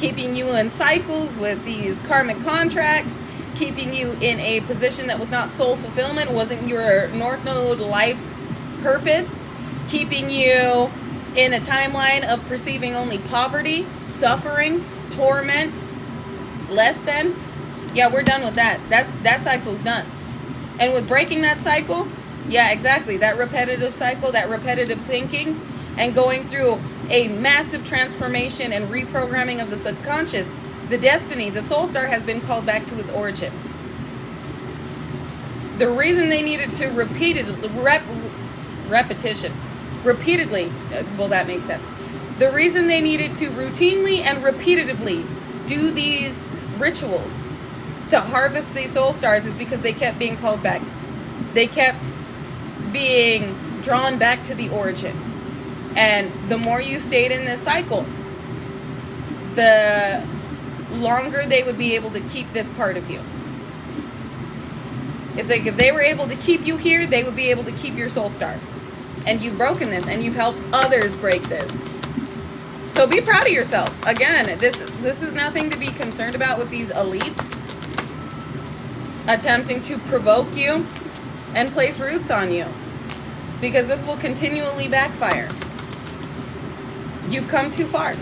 S1: Keeping you in cycles with these karmic contracts, keeping you in a position that was not soul fulfillment, wasn't your North Node life's purpose. Keeping you in a timeline of perceiving only poverty, suffering, torment, less than. Yeah, we're done with that. That cycle's done. And with breaking that cycle, yeah, exactly. That repetitive cycle, that repetitive thinking, and going through a massive transformation and reprogramming of the subconscious, the destiny, the soul star has been called back to its origin. The reason they needed to repeatedly, well, that makes sense. The reason they needed to routinely and repetitively do these rituals to harvest these soul stars is because they kept being called back. They kept being drawn back to the origin. And the more you stayed in this cycle, the longer they would be able to keep this part of you. It's like if they were able to keep you here, they would be able to keep your soul star. And you've broken this, and you've helped others break this. So be proud of yourself. Again, this is nothing to be concerned about with these elites attempting to provoke you and place roots on you, because this will continually backfire. You've come too far.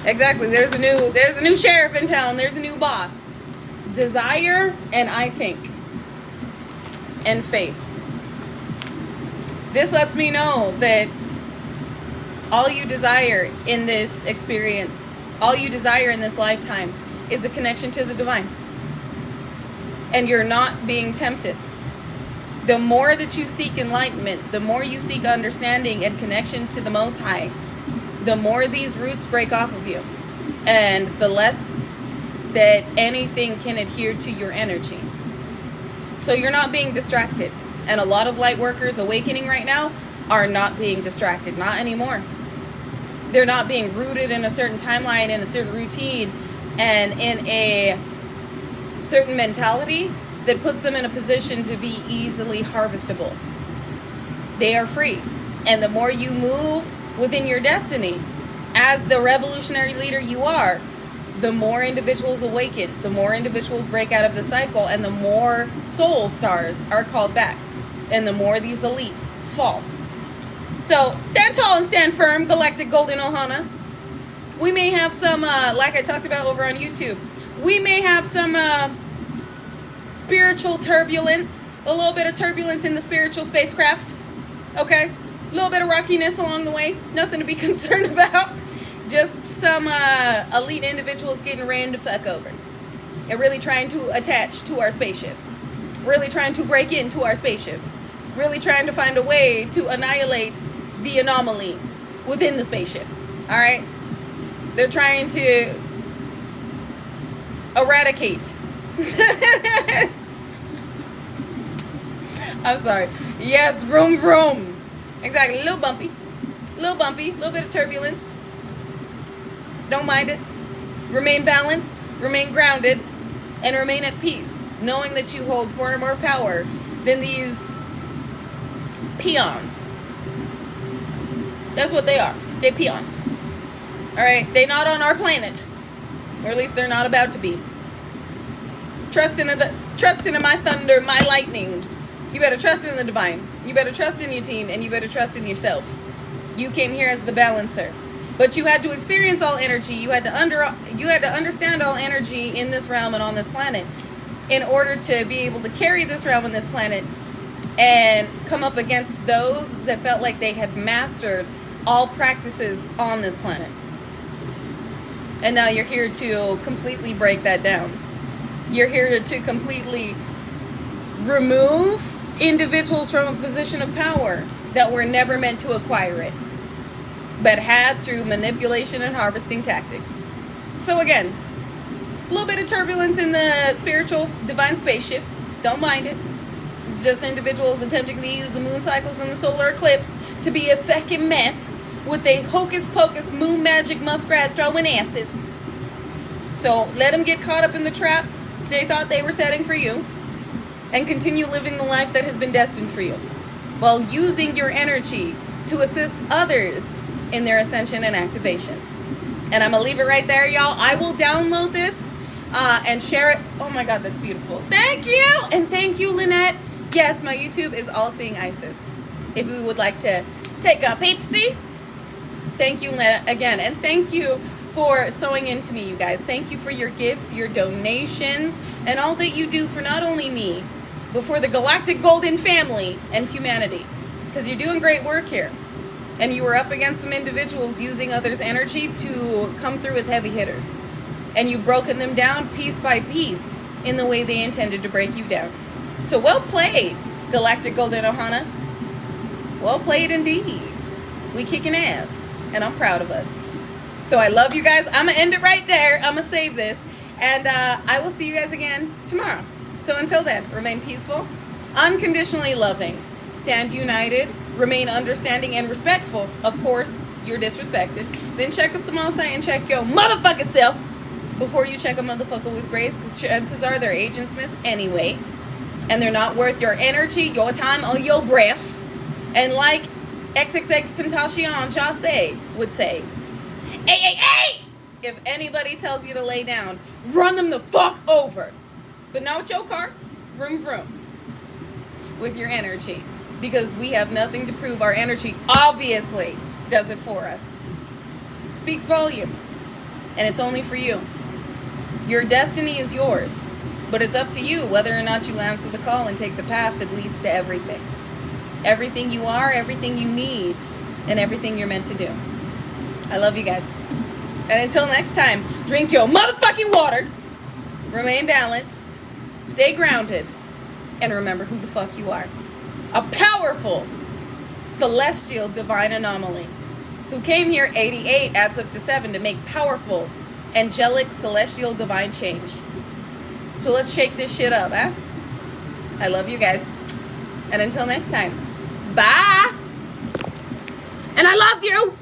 S1: Exactly. There's a new sheriff in town. There's a new boss. Desire and I think and faith. This lets me know that all you desire in this experience, all you desire in this lifetime, is a connection to the divine. And you're not being tempted. The more that you seek enlightenment, the more you seek understanding and connection to the Most High, the more these roots break off of you. And the less that anything can adhere to your energy. So you're not being distracted. And a lot of light workers awakening right now are not being distracted. Not anymore. They're not being rooted in a certain timeline, in a certain routine, and in a certain mentality that puts them in a position to be easily harvestable. They are free. And the more you move within your destiny, as the revolutionary leader you are, the more individuals awaken, the more individuals break out of the cycle, and the more soul stars are called back, and the more these elites fall. So stand tall and stand firm, Galactic Golden Ohana. We may have some, like I talked about over on YouTube, we may have some spiritual turbulence, a little bit of turbulence in the spiritual spacecraft, okay? A little bit of rockiness along the way, nothing to be concerned about. Just some elite individuals getting ran the fuck over and really trying to attach to our spaceship, really trying to break into our spaceship, really trying to find a way to annihilate the anomaly within the spaceship. All right, they're trying to eradicate. I'm sorry. Yes, vroom vroom. Exactly. A little bumpy, a little bit of turbulence. Don't mind it. Remain balanced, remain grounded, and remain at peace, knowing that you hold far more power than these peons. That's what they are. They're peons. Alright? They're not on our planet. Or at least they're not about to be. Trust in my thunder, my lightning. You better trust in the divine. You better trust in your team, and you better trust in yourself. You came here as the balancer. But you had to experience all energy. You had to understand all energy in this realm and on this planet in order to be able to carry this realm and this planet and come up against those that felt like they had mastered all practices on this planet. And now you're here to completely break that down. You're here to completely remove individuals from a position of power that were never meant to acquire it, but had through manipulation and harvesting tactics. So again, a little bit of turbulence in the spiritual divine spaceship. Don't mind it. It's just individuals attempting to use the moon cycles and the solar eclipse to be a feckin' mess with a hocus pocus moon magic muskrat throwing asses. So let them get caught up in the trap they thought they were setting for you, and continue living the life that has been destined for you, while using your energy to assist others in their ascension and activations. And I'm gonna leave it right there, y'all. I will download this and share it. Oh my God, that's beautiful. Thank you. And thank you, Lynette. Yes, my YouTube is All Seeing Isis. If you would like to take a peepsee. Thank you, Lynette, again. And thank you for sewing into me, you guys. Thank you for your gifts, your donations, and all that you do for not only me, but for the Galactic Golden family and humanity. Because you're doing great work here. And you were up against some individuals using others' energy to come through as heavy hitters. And you've broken them down piece by piece in the way they intended to break you down. So well played, Galactic Golden Ohana. Well played indeed. We kicking ass. And I'm proud of us. So I love you guys. I'm going to end it right there. I'm going to save this. And I will see you guys again tomorrow. So until then, remain peaceful, unconditionally loving, stand united, remain understanding and respectful. Of course, you're disrespected. Then check with the Most High and check your motherfucking self before you check a motherfucker with grace, because chances are they're agent smiths anyway. And they're not worth your energy, your time, or your breath. And like XXX Tentacion Jase would say, hey! If anybody tells you to lay down, run them the fuck over. But not with your car. Vroom vroom. With your energy. Because we have nothing to prove. Our energy obviously does it for us. It speaks volumes. And it's only for you. Your destiny is yours. But it's up to you whether or not you answer the call and take the path that leads to everything. Everything you are, everything you need, and everything you're meant to do. I love you guys. And until next time, Drink your motherfucking water. Remain balanced. Stay grounded. And remember who the fuck you are. A powerful, celestial, divine anomaly who came here 88 adds up to 7 to make powerful, angelic, celestial, divine change. So let's shake this shit up, huh? I love you guys. And until next time, bye. And I love you.